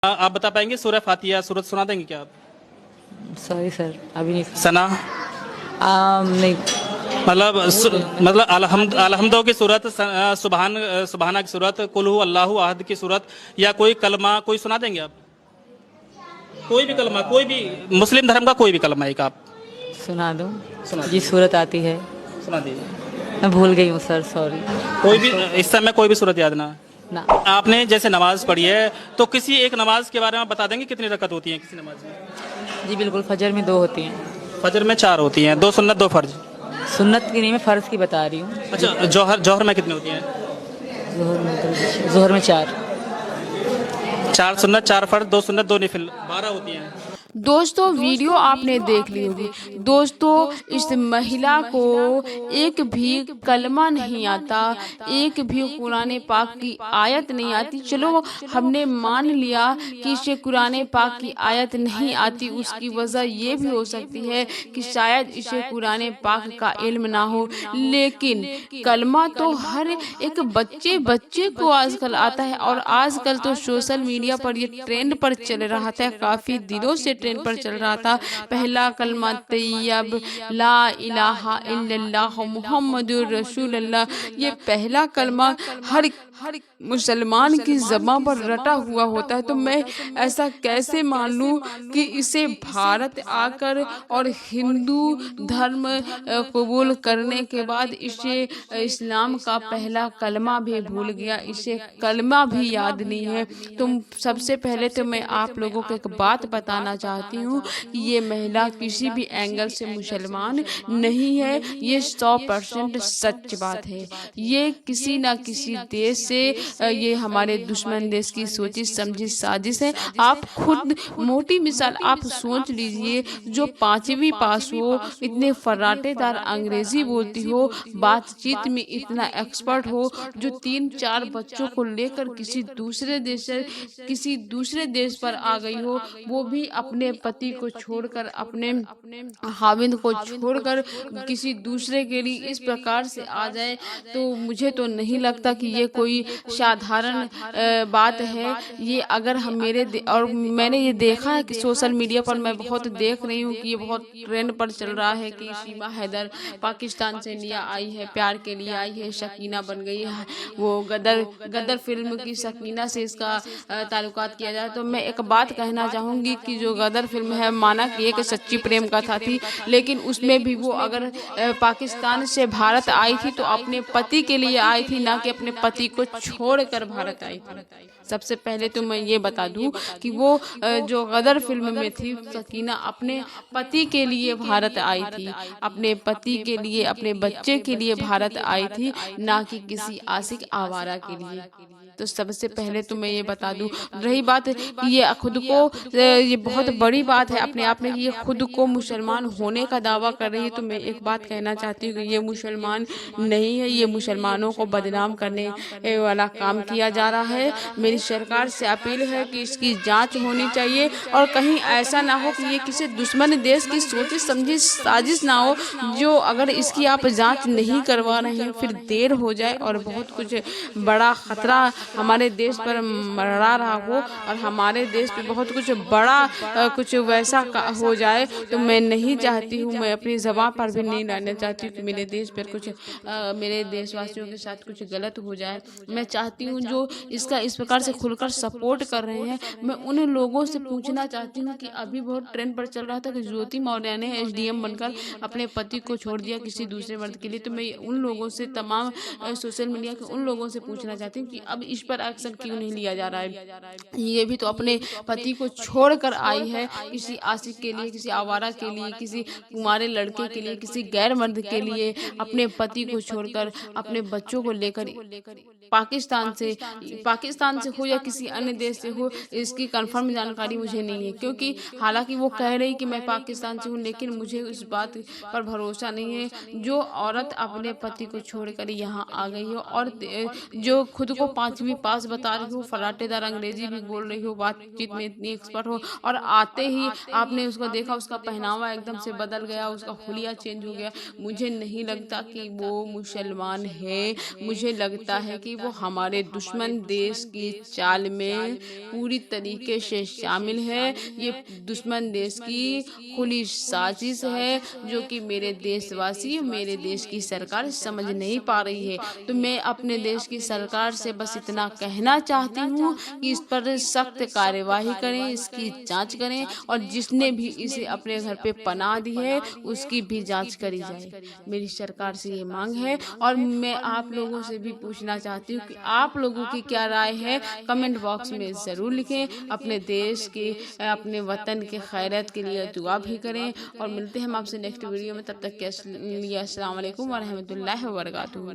आप बता पाएंगे सूरह फातिहा सूरत सुना देंगे क्या आप? सॉरी सर, अभी नहीं। सना नहीं। मतलब अलहम्दो की सूरत, सुबहाना की सूरत, कुल हु अल्लाहु अहद की सूरत, या कोई कलमा कोई सुना देंगे आप? कोई भी कलमा, कोई भी मुस्लिम धर्म का कोई भी कलमा एक आप सुना दो। सुना जी, सूरत आती है। सुना दीजिए। मैं भूल गई हूँ सर, सॉरी। कोई भी इस समय कोई भी सूरत याद ना? ना। आपने जैसे नमाज पढ़ी है तो किसी एक नमाज के बारे में बता देंगे कितनी रकत होती है किसी नमाज में? जी बिल्कुल, फजर में 2 होती हैं। फजर में 4 होती हैं, 2 सुन्नत 2 फर्ज। सुन्नत की नहीं, मैं फ़र्ज़ की बता रही हूँ। अच्छा, जौहर में कितनी होती हैं? ज़ोहर में 4। 4 सुन्नत 4 फर्ज 2 सुन्नत 2 नफिल 12 होती हैं। दोस्तों वीडियो आपने देख ली होगी। दोस्तों इस महिला को एक भी कलमा नहीं आता, एक भी कुरान पाक की आयत नहीं आती। चलो हमने मान लिया कि इसे कुरान पाक की आयत नहीं आती, उसकी वजह ये भी हो सकती है कि शायद इसे कुरान पाक का इल्म ना हो, लेकिन कलमा तो हर एक बच्चे को आजकल आता है। और आजकल तो सोशल मीडिया पर ये ट्रेंड पर चल रहा था, काफ़ी दिनों से ट्रेंड पर चल रहा था। पहला कलमा तैयब ला इलाहा इल्लल्लाह मुहम्मदुर रसूलुल्लाह, ये पहला कलमा हर मुसलमान की ज़बान पर रटा हुआ होता है। तो मैं ऐसा कैसे मान लूँ कि इसे भारत आकर और हिंदू धर्म कबूल करने के बाद इसे इस्लाम का पहला कलमा भी भूल गया, इसे कलमा भी याद नहीं है। तो सबसे पहले तो मैं आप लोगों को एक बात बताना चाहती हूँ कि ये महिला किसी भी एंगल से मुसलमान नहीं है, ये 100% सच बात है। ये किसी ना किसी देश से ये हमारे दुश्मन देश की सोची समझी साजिश है। आप खुद मोटी मिसाल आप सोच लीजिए, जो 5वीं पास हो, इतने फर्राटेदार अंग्रेजी बोलती हो, बातचीत में इतना एक्सपर्ट हो, जो 3-4 बच्चों को लेकर किसी दूसरे देश पर आ गई हो, वो भी अपने पति को छोड़कर, अपने हाविंद को छोड़कर किसी दूसरे के लिए इस प्रकार से आ जाए, तो मुझे तो नहीं लगता कि ये कोई साधारण बात है। ये अगर हम और मैंने ये देखा है कि सोशल मीडिया पर मैं बहुत देख रही हूँ कि ये बहुत ट्रेंड पर चल रहा है कि शीमा हैदर पाकिस्तान से इंडिया आई है, प्यार के लिए आई है, शकीना बन गई है। वो गदर फिल्म की शकीना से इसका ताल्लुकात किया जाए। तो मैं एक बात कहना चाहूँगी कि जो गदर फिल्म है, माना कि एक सच्ची प्रेम कथा थी, लेकिन उसमें भी वो अगर पाकिस्तान से भारत आई थी तो अपने पति के लिए आई थी, ना कि अपने पति को छोड़कर भारत आई थी। सबसे पहले तो मैं ये बता दूं कि वो जो गदर फिल्म में थी, सकीना अपने पति के लिए भारत आई थी, अपने पति के लिए, अपने बच्चे के लिए भारत आई थी, ना कि किसी आशिक आवारा के लिए। तो सबसे पहले तो मैं ये बता दूं। रही बात कि ये खुद को, ये बहुत बड़ी बात है अपने आप में कि ये खुद को मुसलमान होने का दावा कर रही है। तो मैं एक बात कहना चाहती हूँ कि ये मुसलमान नहीं है, ये मुसलमानों को बदनाम करने वाला काम किया जा रहा है। मेरी सरकार से अपील है कि इसकी जांच होनी चाहिए, और कहीं ऐसा ना हो कि ये किसी दुश्मन देश की सोची समझी साजिश ना हो, जो अगर इसकी आप जांच नहीं करवा रहे हैं फिर देर हो जाए और बहुत कुछ बड़ा खतरा हमारे देश पर मंडरा रहा हो, और हमारे देश पे बहुत कुछ बड़ा कुछ वैसा हो जाए। तो मैं नहीं चाहती हूँ, मैं अपनी ज़बान पर भी नहीं लाना चाहती हूँ कि मेरे देश पर कुछ मेरे देशवासियों के साथ कुछ गलत हो जाए। मैं चाहती हूँ जो इसका इस प्रकार से खुलकर सपोर्ट कर रहे हैं, मैं उन लोगों से पूछना चाहती हूँ कि अभी बहुत ट्रेंड पर चल रहा था कि ज्योति मौर्य ने SDM बनकर अपने पति को छोड़ दिया किसी दूसरे मर्द के लिए। तो मैं उन लोगों से, तमाम सोशल मीडिया के उन लोगों से पूछना चाहती हूँ कि अब इस पर एक्शन क्यों नहीं लिया जा रहा है। ये भी तो अपने पति को छोड़कर आई है, किसी आशिक के लिए, किसी आवारा के लिए, किसी कुंवारे लड़के के लिए, किसी गैर मर्द के लिए अपने पति को छोड़कर अपने बच्चों को लेकर पाकिस्तान से हो या किसी अन्य देश से हो, इसकी कंफर्म जानकारी मुझे नहीं है। क्योंकि हालांकि वो कह रही कि मैं पाकिस्तान से हूँ, लेकिन मुझे इस बात पर भरोसा नहीं है। जो औरत अपने पति को छोड़कर यहाँ आ गई हो और जो खुद को 10वीं पास बता रही हो, फराटेदार अंग्रेजी भी बोल रही हो, बातचीत में इतनी एक्सपर्ट हो, और आते ही आपने उसको देखा, उसका पहनावा एकदम से बदल गया, उसका हुलिया चेंज हो गया। मुझे नहीं लगता कि वो मुसलमान है, मुझे लगता है कि वो हमारे दुश्मन देश की चाल में पूरी तरीके से शामिल है। ये दुश्मन देश की खुली साजिश है जो कि मेरे देशवासी, मेरे देश की सरकार समझ नहीं पा रही है। तो मैं अपने देश की सरकार से बस इतना कहना चाहती हूँ कि इस पर सख्त कार्यवाही करें, इसकी जांच करें, और जिसने भी इसे अपने घर पे पनाह दी है उसकी भी जांच करी जाए। मेरी सरकार से ये मांग है। और मैं आप लोगों से भी पूछना चाहती हूँ कि आप लोगों की क्या राय है, कमेंट बॉक्स में ज़रूर लिखें। अपने देश के, अपने वतन के खैरियत के लिए दुआ भी करें, और मिलते हैं हम आपसे नेक्स्ट वीडियो में। तब तक के लिए अस्सलाम वालेकुम व रहमतुल्लाहि व बरकातुहू।